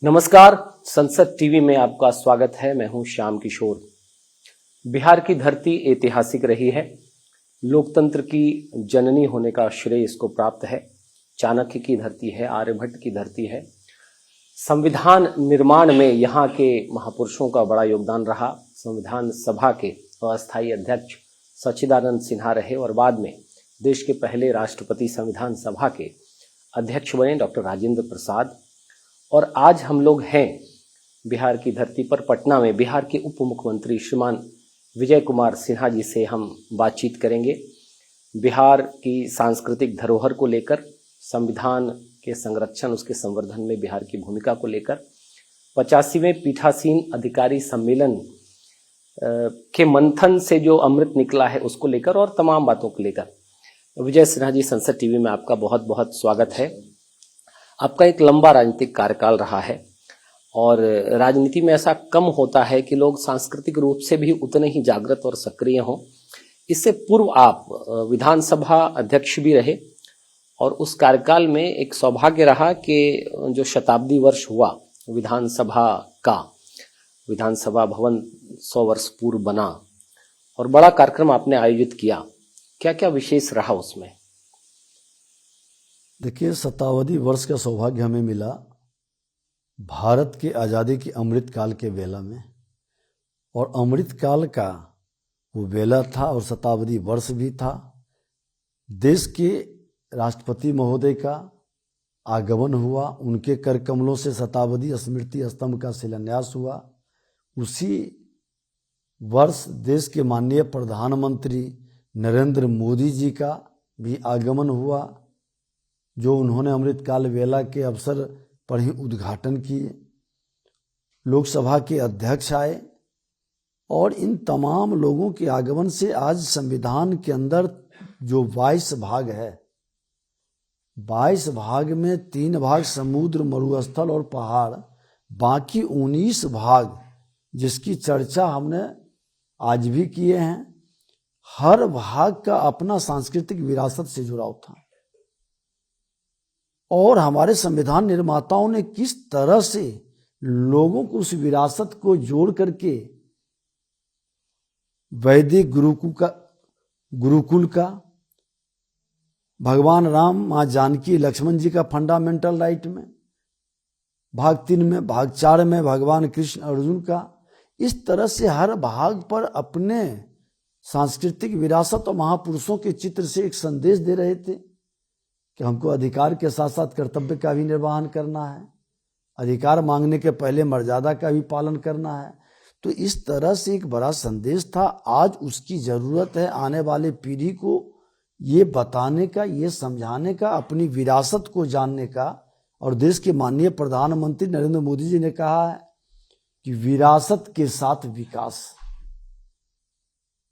नमस्कार, संसद टीवी में आपका स्वागत है। मैं हूं श्याम किशोर। बिहार की धरती ऐतिहासिक रही है। लोकतंत्र की जननी होने का श्रेय इसको प्राप्त है। चाणक्य की धरती है, आर्यभट्ट की धरती है। संविधान निर्माण में यहाँ के महापुरुषों का बड़ा योगदान रहा। संविधान सभा के अस्थायी अध्यक्ष सच्चिदानंद सिन्हा रहे और बाद में देश के पहले राष्ट्रपति संविधान सभा के अध्यक्ष बने डॉक्टर राजेंद्र प्रसाद। और आज हम लोग हैं बिहार की धरती पर, पटना में। बिहार के उप मुख्यमंत्री श्रीमान विजय कुमार सिन्हा जी से हम बातचीत करेंगे बिहार की सांस्कृतिक धरोहर को लेकर, संविधान के संरक्षण, उसके संवर्धन में बिहार की भूमिका को लेकर, 85वें पीठासीन अधिकारी सम्मेलन के मंथन से जो अमृत निकला है उसको लेकर और तमाम बातों को लेकर। विजय सिन्हा जी, संसद टीवी में आपका बहुत बहुत स्वागत है। आपका एक लंबा राजनीतिक कार्यकाल रहा है और राजनीति में ऐसा कम होता है कि लोग सांस्कृतिक रूप से भी उतने ही जागृत और सक्रिय हों। इससे पूर्व आप विधानसभा अध्यक्ष भी रहे और उस कार्यकाल में एक सौभाग्य रहा कि जो शताब्दी वर्ष हुआ विधानसभा का, विधानसभा भवन 100 वर्ष पूर्व बना और बड़ा कार्यक्रम आपने आयोजित किया। क्या क्या विशेष रहा उसमें? देखिए, शताब्दी वर्ष का सौभाग्य हमें मिला भारत के आज़ादी की अमृत काल के बेला में, और अमृत काल का वो बेला था और शताब्दी वर्ष भी था। देश के राष्ट्रपति महोदय का आगमन हुआ, उनके कर कमलों से शताब्दी स्मृति स्तंभ का शिलान्यास हुआ। उसी वर्ष देश के माननीय प्रधानमंत्री नरेंद्र मोदी जी का भी आगमन हुआ, जो उन्होंने अमृतकाल वेला के अवसर पर ही उद्घाटन किए। लोकसभा के अध्यक्ष आए और इन तमाम लोगों के आगमन से आज संविधान के अंदर जो 22 भाग है, 22 भाग में 3 भाग समुद्र, मरुस्थल और पहाड़, बाकी 19 भाग जिसकी चर्चा हमने आज भी किए हैं, हर भाग का अपना सांस्कृतिक विरासत से जुड़ाव था। और हमारे संविधान निर्माताओं ने किस तरह से लोगों को उस विरासत को जोड़ करके वैदिक गुरुकुल का, भगवान राम, मां जानकी, लक्ष्मण जी का फंडामेंटल राइट में, भाग 3 में, भाग 4 में भगवान कृष्ण अर्जुन का, इस तरह से हर भाग पर अपने सांस्कृतिक विरासत और महापुरुषों के चित्र से एक संदेश दे रहे थे कि हमको अधिकार के साथ साथ कर्तव्य का भी निर्वहन करना है, अधिकार मांगने के पहले मर्यादा का भी पालन करना है। तो इस तरह से एक बड़ा संदेश था। आज उसकी जरूरत है आने वाले पीढ़ी को ये बताने का, ये समझाने का, अपनी विरासत को जानने का। और देश के माननीय प्रधानमंत्री नरेंद्र मोदी जी ने कहा है कि विरासत के साथ विकास,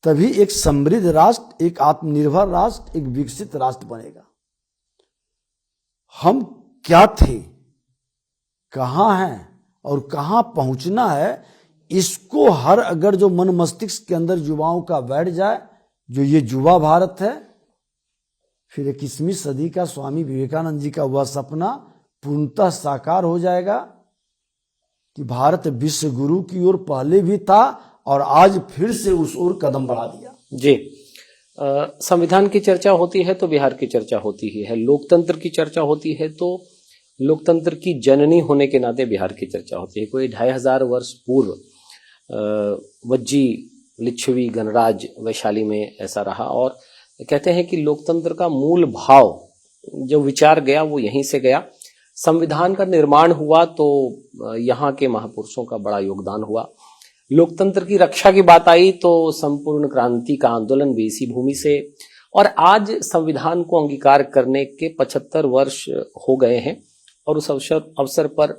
तभी एक समृद्ध राष्ट्र, एक आत्मनिर्भर राष्ट्र, एक विकसित राष्ट्र बनेगा। हम क्या थे, कहां हैं और कहां पहुंचना है, इसको हर अगर जो मन मस्तिष्क के अंदर युवाओं का बैठ जाए, जो ये युवा भारत है, फिर 21वीं सदी का स्वामी विवेकानंद जी का वह सपना पूर्णतः साकार हो जाएगा कि भारत विश्व गुरु की ओर पहले भी था और आज फिर से उस ओर कदम बढ़ा दिया। जी, संविधान की चर्चा होती है तो बिहार की चर्चा होती ही है, लोकतंत्र की चर्चा होती है तो लोकतंत्र की जननी होने के नाते बिहार की चर्चा होती है। कोई 2500 वर्ष पूर्व वज्जी लिच्छवी गणराज वैशाली में ऐसा रहा और कहते हैं कि लोकतंत्र का मूल भाव जो विचार गया वो यहीं से गया। संविधान का निर्माण हुआ तो यहाँ के महापुरुषों का बड़ा योगदान हुआ। लोकतंत्र की रक्षा की बात आई तो संपूर्ण क्रांति का आंदोलन भी इसी भूमि से, और आज संविधान को अंगीकार करने के 75 वर्ष हो गए हैं। और उस अवसर पर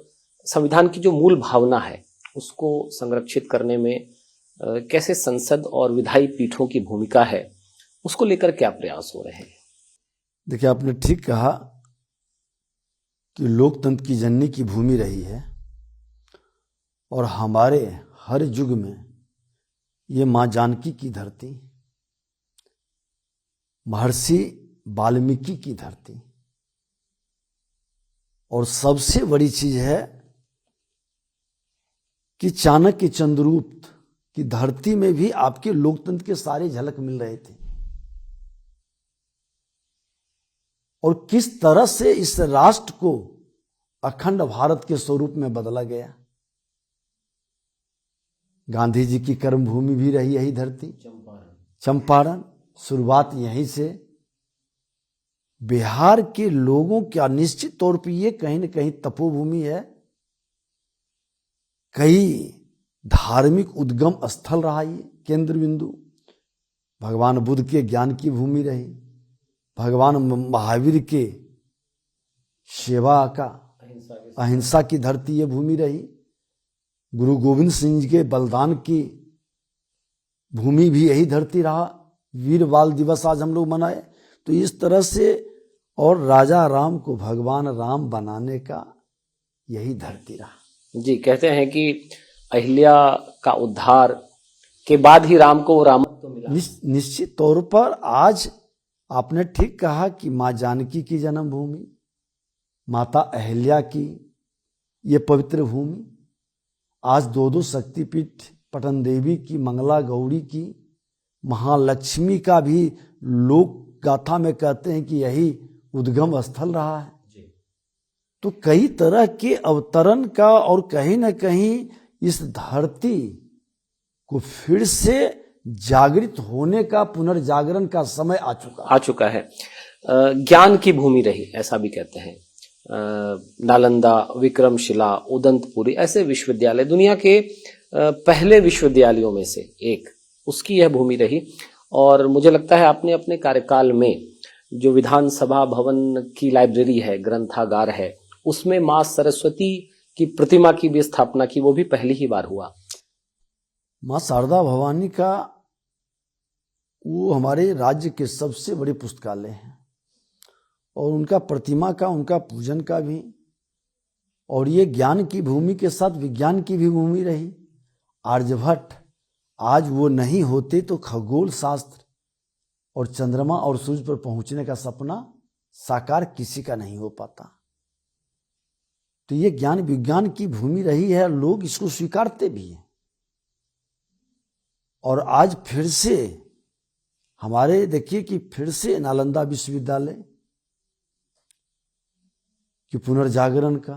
संविधान की जो मूल भावना है उसको संरक्षित करने में कैसे संसद और विधायी पीठों की भूमिका है, उसको लेकर क्या प्रयास हो रहे हैं? देखिए, आपने ठीक कहा कि लोकतंत्र की जननी की भूमि रही है और हमारे हर युग में ये मां जानकी की धरती, महर्षि वाल्मीकि की धरती, और सबसे बड़ी चीज है कि चाणक्य चंद्रगुप्त की धरती में भी आपके लोकतंत्र के सारे झलक मिल रहे थे, और किस तरह से इस राष्ट्र को अखंड भारत के स्वरूप में बदला गया। गांधी जी की कर्मभूमि भी रही यही धरती, चंपारण। शुरुआत यहीं से। बिहार के लोगों का निश्चित तौर पर यह कहीं न कहीं तपोभूमि है, कई धार्मिक उद्गम स्थल रहा, ये केंद्र बिंदु। भगवान बुद्ध के ज्ञान की भूमि रही, भगवान महावीर के सेवा का, अहिंसा की धरती ये भूमि रही। गुरु गोविंद सिंह जी के बलिदान की भूमि भी यही धरती रहा। वीर बाल दिवस आज हम लोग मनाए। तो इस तरह से, और राजा राम को भगवान राम बनाने का यही धरती रहा। जी, कहते हैं कि अहिल्या का उद्धार के बाद ही राम को रामत्व मिला। निश्चित तौर पर आज आपने ठीक कहा कि माँ जानकी की जन्मभूमि, माता अहिल्या की ये पवित्र भूमि, आज दो शक्तिपीठ, पटन देवी की, मंगला गौरी की, महालक्ष्मी का भी लोक गाथा में कहते हैं कि यही उद्गम स्थल रहा है। तो कई तरह के अवतरण का, और कहीं ना कहीं इस धरती को फिर से जागृत होने का, पुनर्जागरण का समय आ चुका है। ज्ञान की भूमि रही, ऐसा भी कहते हैं। नालंदा, विक्रमशिला, उदंतपुरी, ऐसे विश्वविद्यालय, दुनिया के पहले विश्वविद्यालयों में से एक, उसकी यह भूमि रही। और मुझे लगता है आपने अपने कार्यकाल में जो विधानसभा भवन की लाइब्रेरी है, ग्रंथागार है, उसमें मां सरस्वती की प्रतिमा की भी स्थापना की, वो भी पहली ही बार हुआ। मां शारदा भवानी का वो हमारे राज्य के सबसे बड़े पुस्तकालय हैं, और उनका प्रतिमा का, उनका पूजन का भी। और ये ज्ञान की भूमि के साथ विज्ञान की भी भूमि रही। आर्यभट्ट आज वो नहीं होते तो खगोल शास्त्र और चंद्रमा और सूर्य पर पहुंचने का सपना साकार किसी का नहीं हो पाता। तो ये ज्ञान विज्ञान की भूमि रही है, लोग इसको स्वीकारते भी हैं। और आज फिर से हमारे देखिए कि फिर से नालंदा विश्वविद्यालय कि पुनर्जागरण का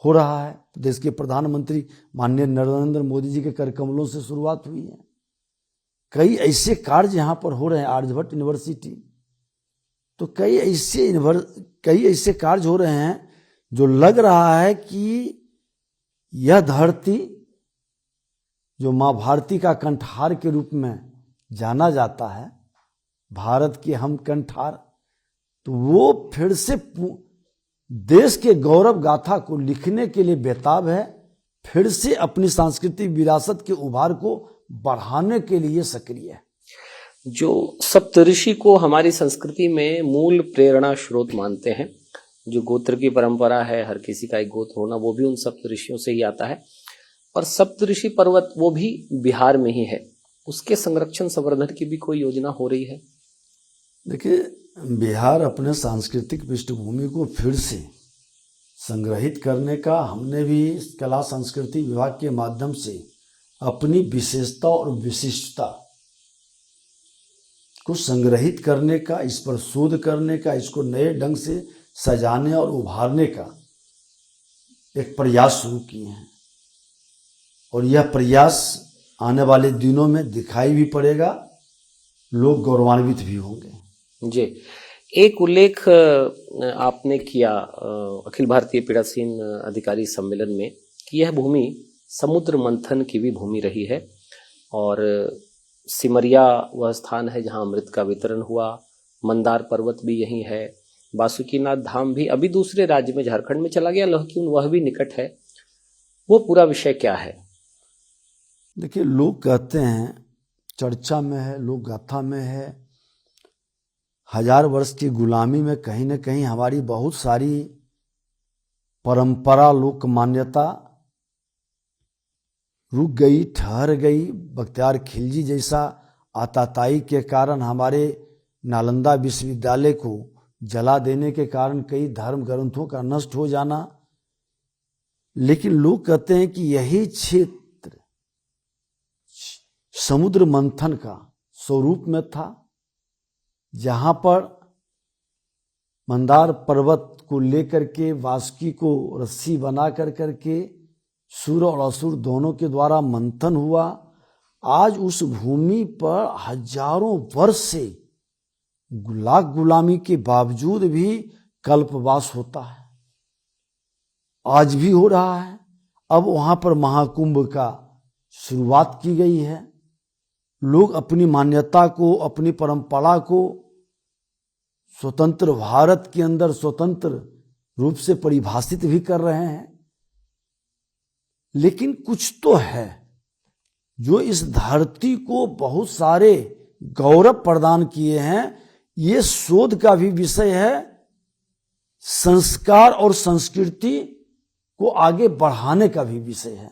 हो रहा है। देश के प्रधानमंत्री माननीय नरेंद्र मोदी जी के करकमलों से शुरुआत हुई है। कई ऐसे कार्य यहाँ पर हो रहे हैं, आर्यभट्ट यूनिवर्सिटी, तो कई ऐसे कार्य हो रहे हैं जो लग रहा है कि यह धरती जो माँ भारती का कंठार के रूप में जाना जाता है, भारत के हम कंठार, तो वो फिर से देश के गौरव गाथा को लिखने के लिए बेताब है, फिर से अपनी सांस्कृतिक विरासत के उभार को बढ़ाने के लिए सक्रिय है। जो सप्तऋषि को हमारी संस्कृति में मूल प्रेरणा स्रोत मानते हैं, जो गोत्र की परंपरा है, हर किसी का एक गोत्र होना, वो भी उन सप्तऋषियों से ही आता है। और सप्तऋषि पर्वत वो भी बिहार में ही है, उसके संरक्षण संवर्धन की भी कोई योजना हो रही है? देखिए, बिहार अपने सांस्कृतिक पृष्ठभूमि को फिर से संग्रहित करने का, हमने भी कला संस्कृति विभाग के माध्यम से अपनी विशेषता और विशिष्टता को संग्रहित करने का, इस पर शोध करने का, इसको नए ढंग से सजाने और उभारने का एक प्रयास शुरू किए हैं। और यह प्रयास आने वाले दिनों में दिखाई भी पड़ेगा, लोग गौरवान्वित भी होंगे। जी, एक उल्लेख आपने किया अखिल भारतीय पीड़ासीन अधिकारी सम्मेलन में कि यह भूमि समुद्र मंथन की भी भूमि रही है, और सिमरिया वह स्थान है जहां अमृत का वितरण हुआ, मंदार पर्वत भी यही है, बासुकीनाथ धाम भी अभी दूसरे राज्य में, झारखंड में चला गया, लौहकीन वह भी निकट है। वो पूरा विषय क्या है? देखिए, लोग कहते हैं, चर्चा में है, लोक गाथा में है, 1000 वर्ष की गुलामी में कहीं न कहीं हमारी बहुत सारी परंपरा, लोक मान्यता रुक गई, ठहर गई। बख्तियार खिलजी जैसा आताताई के कारण हमारे नालंदा विश्वविद्यालय को जला देने के कारण कई धर्म ग्रंथों का नष्ट हो जाना। लेकिन लोग कहते हैं कि यही क्षेत्र समुद्र मंथन का स्वरूप में था, जहां पर मंदार पर्वत को लेकर के वासुकी को रस्सी बना कर करके सुर और असुर दोनों के द्वारा मंथन हुआ। आज उस भूमि पर हजारों वर्ष से लाख गुलामी के बावजूद भी कल्पवास होता है, आज भी हो रहा है। अब वहां पर महाकुंभ का शुरुआत की गई है। लोग अपनी मान्यता को, अपनी परंपरा को स्वतंत्र भारत के अंदर स्वतंत्र रूप से परिभाषित भी कर रहे हैं। लेकिन कुछ तो है जो इस धरती को बहुत सारे गौरव प्रदान किए हैं। ये शोध का भी विषय है, संस्कार और संस्कृति को आगे बढ़ाने का भी विषय है।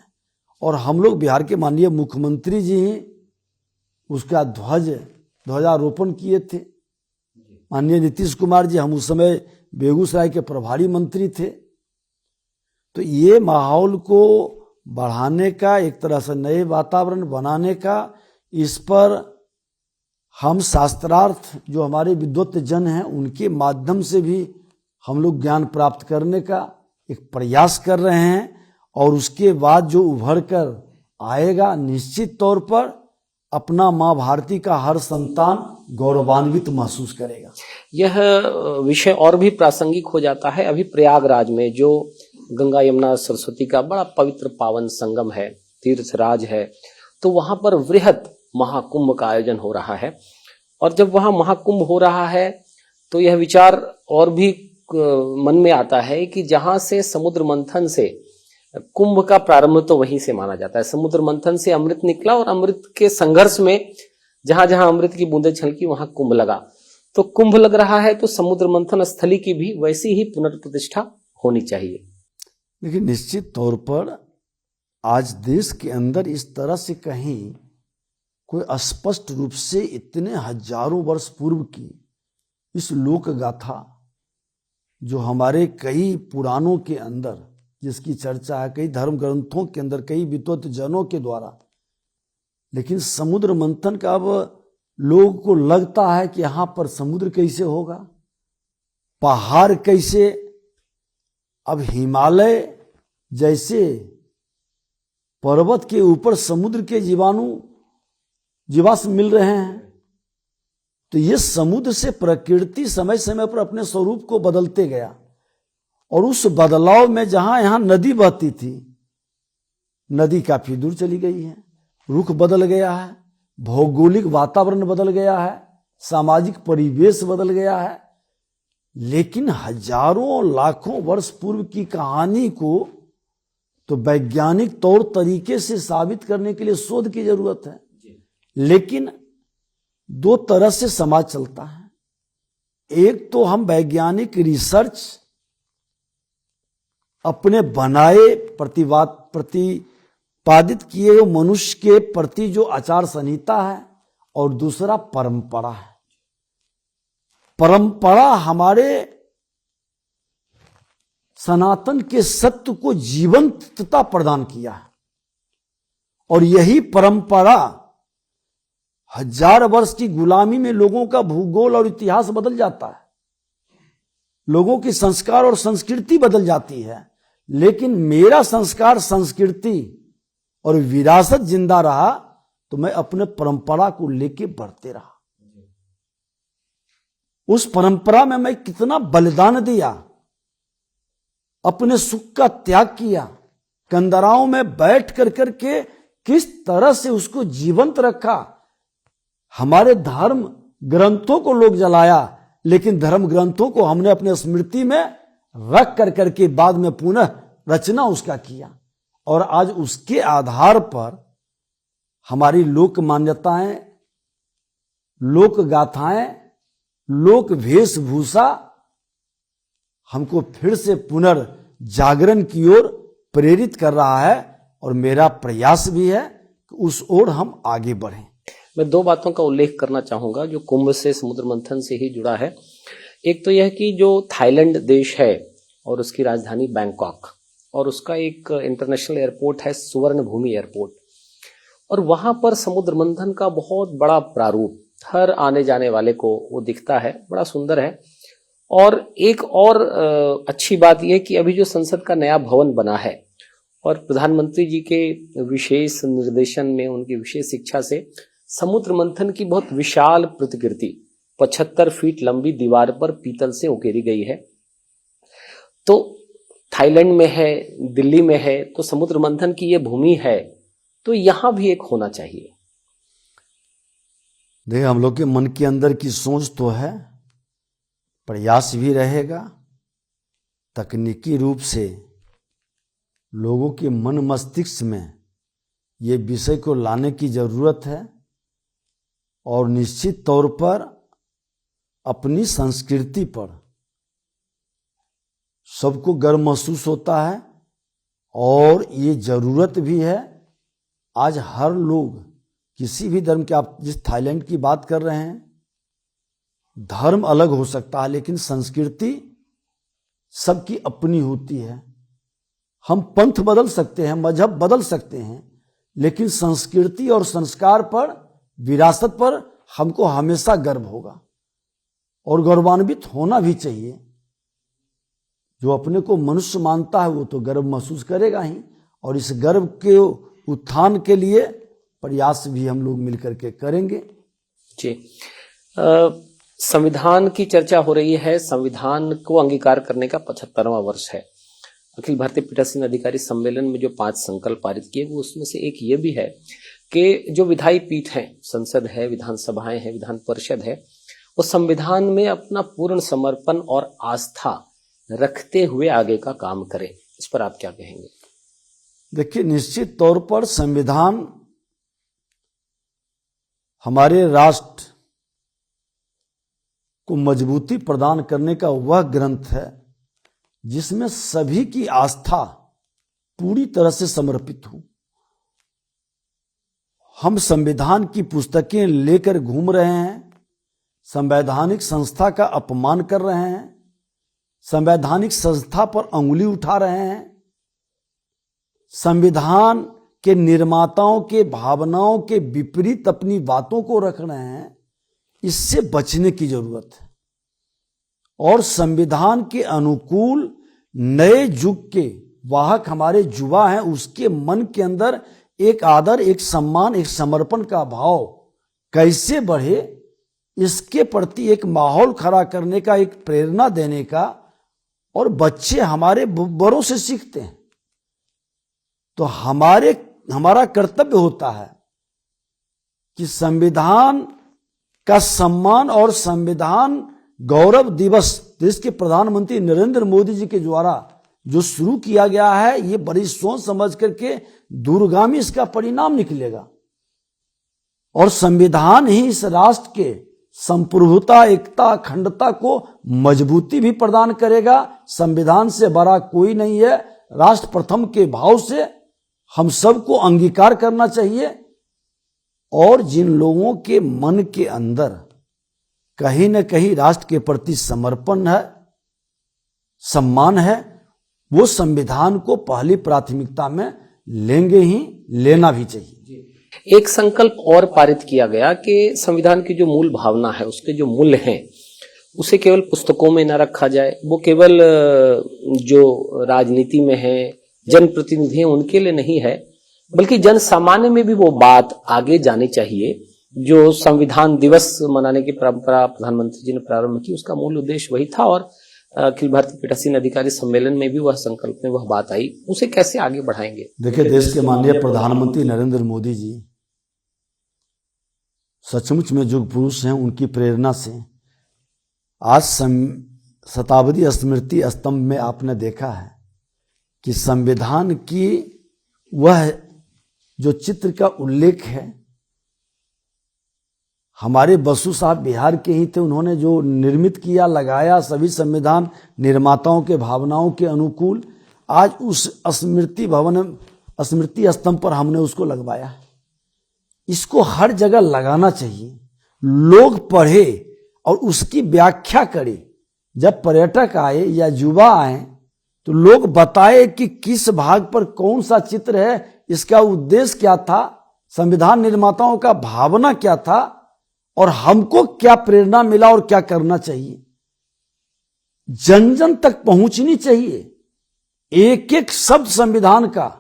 और हम लोग बिहार के माननीय मुख्यमंत्री जी उसका ध्वजारोपण किए थे। माननीय नीतीश कुमार जी, हम उस समय बेगूसराय के प्रभारी मंत्री थे। तो ये माहौल को बढ़ाने का, एक तरह से नए वातावरण बनाने का, इस पर हम शास्त्रार्थ जो हमारे विद्वत जन हैं उनके माध्यम से भी हम लोग ज्ञान प्राप्त करने का एक प्रयास कर रहे हैं। और उसके बाद जो उभर कर आएगा, निश्चित तौर पर अपना माँ भारती का हर संतान गौरवान्वित महसूस करेगा। यह विषय और भी प्रासंगिक हो जाता है अभी प्रयागराज में, जो गंगा यमुना सरस्वती का बड़ा पवित्र पावन संगम है, तीर्थराज है। तो वहां पर वृहत महाकुंभ का आयोजन हो रहा है। और जब वहां महाकुंभ हो रहा है तो यह विचार और भी मन में आता है कि जहां से समुद्र मंथन से कुंभ का प्रारंभ तो वहीं से माना जाता है। समुद्र मंथन से अमृत निकला और अमृत के संघर्ष में जहां जहां अमृत की बूंदें छलकी वहां कुंभ लगा। तो कुंभ लग रहा है तो समुद्र मंथन स्थली की भी वैसी ही पुनर्प्रतिष्ठा होनी चाहिए। लेकिन निश्चित तौर पर आज देश के अंदर इस तरह से कहीं कोई स्पष्ट रूप से इतने हजारों वर्ष पूर्व की इस लोक गाथा जो हमारे कई पुराणों के अंदर जिसकी चर्चा है, कई धर्म ग्रंथों के अंदर, कई विद्वत जनों के द्वारा, लेकिन समुद्र मंथन का अब लोगों को लगता है कि यहां पर समुद्र कैसे होगा, पहाड़ कैसे। अब हिमालय जैसे पर्वत के ऊपर समुद्र के जीवाश्म मिल रहे हैं। तो ये समुद्र से प्रकृति समय समय पर अपने स्वरूप को बदलते गया। और उस बदलाव में जहां यहां नदी बहती थी, नदी काफी दूर चली गई है, रुख बदल गया है, भौगोलिक वातावरण बदल गया है, सामाजिक परिवेश बदल गया है। लेकिन हजारों लाखों वर्ष पूर्व की कहानी को तो वैज्ञानिक तौर तरीके से साबित करने के लिए शोध की जरूरत है। लेकिन दो तरह से समाज चलता है। एक तो हम वैज्ञानिक रिसर्च अपने बनाए प्रतिपादित किए हुए मनुष्य के प्रति जो आचार संहिता है, और दूसरा परंपरा है। परंपरा हमारे सनातन के सत्य को जीवंतता प्रदान किया है। और यही परंपरा हजार वर्ष की गुलामी में लोगों का भूगोल और इतिहास बदल जाता है, लोगों की संस्कार और संस्कृति बदल जाती है। लेकिन मेरा संस्कार, संस्कृति और विरासत जिंदा रहा, तो मैं अपने परंपरा को लेके बढ़ते रहा। उस परंपरा में मैं कितना बलिदान दिया, अपने सुख का त्याग किया, कंदराओं में बैठ कर करके किस तरह से उसको जीवंत रखा। हमारे धर्म ग्रंथों को लोग जलाया, लेकिन धर्म ग्रंथों को हमने अपने स्मृति में रख कर करके बाद में पुनः रचना उसका किया। और आज उसके आधार पर हमारी लोक मान्यताएं, लोक गाथाएं, लोक वेशभूषा हमको फिर से पुनर्जागरण की ओर प्रेरित कर रहा है। और मेरा प्रयास भी है कि उस ओर हम आगे बढ़ें। मैं दो बातों का उल्लेख करना चाहूंगा जो कुंभ से, समुद्र मंथन से ही जुड़ा है। एक तो यह कि जो थाईलैंड देश है और उसकी राजधानी बैंकॉक, और उसका एक इंटरनेशनल एयरपोर्ट है सुवर्ण भूमि एयरपोर्ट। और वहां पर समुद्र मंथन का बहुत बड़ा प्रारूप हर आने जाने वाले को वो दिखता है, बड़ा सुंदर है। और एक और अच्छी बात यह कि अभी जो संसद का नया भवन बना है और प्रधानमंत्री जी के विशेष निर्देशन में, उनकी विशेष शिक्षा से समुद्र मंथन की बहुत विशाल प्रतिकृति 75 फीट लंबी दीवार पर पीतल से उकेरी गई है। तो थाईलैंड में है, दिल्ली में है, तो समुद्र मंथन की ये भूमि है, तो यहां भी एक होना चाहिए। देखिए, हम लोग के मन के अंदर की सोच तो है, प्रयास भी रहेगा, तकनीकी रूप से लोगों के मन मस्तिष्क में ये विषय को लाने की जरूरत है। और निश्चित तौर पर अपनी संस्कृति पर सबको गर्व महसूस होता है और ये जरूरत भी है। आज हर लोग किसी भी धर्म के, आप जिस थाईलैंड की बात कर रहे हैं, धर्म अलग हो सकता है लेकिन संस्कृति सबकी अपनी होती है। हम पंथ बदल सकते हैं, मजहब बदल सकते हैं, लेकिन संस्कृति और संस्कार पर, विरासत पर हमको हमेशा गर्व होगा और गौरवान्वित होना भी चाहिए। जो अपने को मनुष्य मानता है वो तो गर्व महसूस करेगा ही, और इस गर्व के उत्थान के लिए प्रयास भी हम लोग मिलकर के करेंगे। जी, संविधान की चर्चा हो रही है। संविधान को अंगीकार करने का 75वां वर्ष है। अखिल भारतीय पीठासीन अधिकारी सम्मेलन में जो 5 संकल्प पारित किए, वो उसमें से एक ये भी है कि जो विधायी पीठ है, संसद है, विधानसभाएं हैं, विधान परिषद है, वो संविधान में अपना पूर्ण समर्पण और आस्था रखते हुए आगे का काम करे। इस पर आप क्या कहेंगे? देखिए, निश्चित तौर पर संविधान हमारे राष्ट्र को मजबूती प्रदान करने का वह ग्रंथ है जिसमें सभी की आस्था पूरी तरह से समर्पित हो। हम संविधान की पुस्तकें लेकर घूम रहे हैं, संवैधानिक संस्था का अपमान कर रहे हैं, संवैधानिक संस्था पर अंगुली उठा रहे हैं, संविधान के निर्माताओं के भावनाओं के विपरीत अपनी बातों को रख रहे हैं। इससे बचने की जरूरत है और संविधान के अनुकूल नए युग के वाहक हमारे युवा हैं, उसके मन के अंदर एक आदर, एक सम्मान, एक समर्पण का भाव कैसे बढ़े, इसके प्रति एक माहौल खड़ा करने का, एक प्रेरणा देने का। और बच्चे हमारे बड़ों से सीखते हैं, तो हमारा कर्तव्य होता है कि संविधान का सम्मान और संविधान गौरव दिवस देश के प्रधानमंत्री नरेंद्र मोदी जी के द्वारा जो शुरू किया गया है, ये बड़ी सोच समझ करके दूरगामी इसका परिणाम निकलेगा। और संविधान ही इस राष्ट्र के संप्रभुता, एकता, अखंडता को मजबूती भी प्रदान करेगा। संविधान से बड़ा कोई नहीं है। राष्ट्र प्रथम के भाव से हम सबको अंगीकार करना चाहिए। और जिन लोगों के मन के अंदर कहीं न कहीं राष्ट्र के प्रति समर्पण है, सम्मान है, वो संविधान को पहली प्राथमिकता में लेंगे ही, लेना भी चाहिए। एक संकल्प और पारित किया गया कि संविधान की जो मूल भावना है, उसके जो मूल्य हैं, उसे केवल पुस्तकों में न रखा जाए। वो केवल जो राजनीति में है, जनप्रतिनिधि हैं, उनके लिए नहीं है, बल्कि जन सामान्य में भी वो बात आगे जानी चाहिए। जो संविधान दिवस मनाने की परंपरा प्रधानमंत्री जी ने प्रारंभ की, उसका मूल उद्देश्य वही था। और अखिल भारतीय पीठासीन अधिकारी सम्मेलन में भी वह संकल्प में वह बात आई। उसे कैसे आगे बढ़ाएंगे? देखिए, देश के माननीय प्रधानमंत्री नरेंद्र मोदी जी सचमुच में युग पुरुष हैं। उनकी प्रेरणा से आज शताब्दी स्मृति स्तंभ में आपने देखा है कि संविधान की वह जो चित्र का उल्लेख है, हमारे बसु साहब बिहार के ही थे। उन्होंने जो निर्मित किया, लगाया, सभी संविधान निर्माताओं के भावनाओं के अनुकूल, आज उस स्मृति स्तंभ पर हमने उसको लगवाया। इसको हर जगह लगाना चाहिए, लोग पढ़े और उसकी व्याख्या करें। जब पर्यटक आए या युवा आए तो लोग बताए कि किस भाग पर कौन सा चित्र है, इसका उद्देश्य क्या था, संविधान निर्माताओं का भावना क्या था और हमको क्या प्रेरणा मिला और क्या करना चाहिए, जन जन तक पहुंचनी चाहिए। एक एक शब्द संविधान का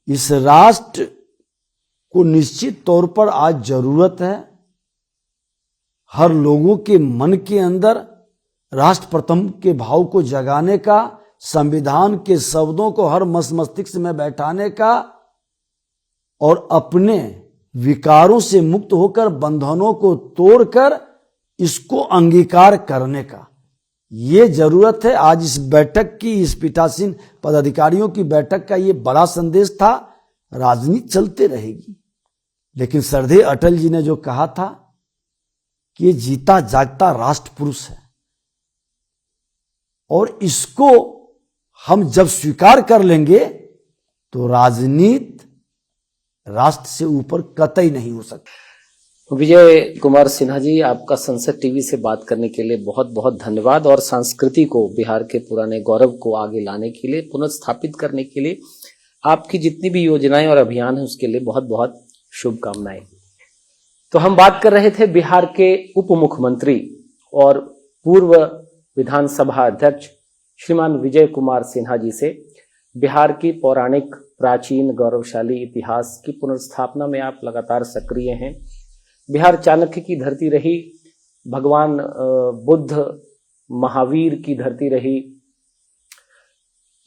इस राष्ट्र को निश्चित तौर पर आज जरूरत है। हर लोगों के मन के अंदर राष्ट्र प्रथम के भाव को जगाने का, संविधान के शब्दों को हर मस्तिष्क में बैठाने का और अपने विकारों से मुक्त होकर बंधनों को तोड़कर इसको अंगीकार करने का ये जरूरत है। आज इस बैठक की, इस पीठासीन पदाधिकारियों की बैठक का ये बड़ा संदेश था। राजनीति चलते रहेगी, लेकिन श्रद्धेय अटल जी ने जो कहा था कि ये जीता जागता राष्ट्र पुरुष है और इसको हम जब स्वीकार कर लेंगे तो राजनीति राष्ट्र से ऊपर कतई नहीं हो सकती। विजय कुमार सिन्हा जी, आपका संसद टीवी से बात करने के लिए बहुत बहुत धन्यवाद और संस्कृति को, बिहार के पुराने गौरव को आगे लाने के लिए, पुनर्स्थापित करने के लिए आपकी जितनी भी योजनाएं और अभियान है उसके लिए बहुत बहुत शुभकामनाएं। तो हम बात कर रहे थे बिहार के उप मुख्यमंत्री और पूर्व विधानसभा अध्यक्ष श्रीमान विजय कुमार सिन्हा जी से। बिहार की पौराणिक, प्राचीन, गौरवशाली इतिहास की पुनर्स्थापना में आप लगातार सक्रिय हैं। बिहार चाणक्य की धरती रही, भगवान बुद्ध, महावीर की धरती रही,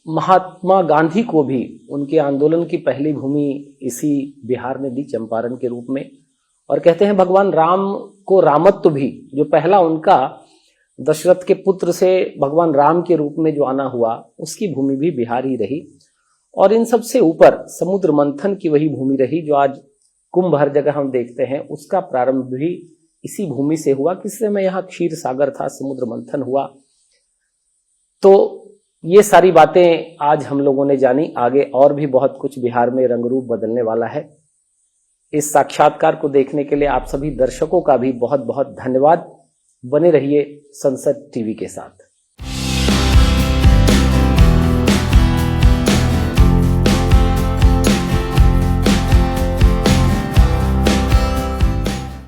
महात्मा गांधी को भी उनके आंदोलन की पहली भूमि इसी बिहार ने दी, चंपारण के रूप में। और कहते हैं भगवान राम को रामत्व भी, जो पहला उनका दशरथ के पुत्र से भगवान राम के रूप में जो आना हुआ, उसकी भूमि भी बिहार ही रही। और इन सबसे ऊपर समुद्र मंथन की वही भूमि रही जो आज कुंभ हर जगह हम देखते हैं, उसका प्रारंभ भी इसी भूमि से हुआ। किस समय यहाँ क्षीर सागर था, समुद्र मंथन हुआ। तो ये सारी बातें आज हम लोगों ने जानी। आगे और भी बहुत कुछ बिहार में रंग रूप बदलने वाला है। इस साक्षात्कार को देखने के लिए आप सभी दर्शकों का भी बहुत बहुत धन्यवाद। बने रहिए संसद टीवी के साथ।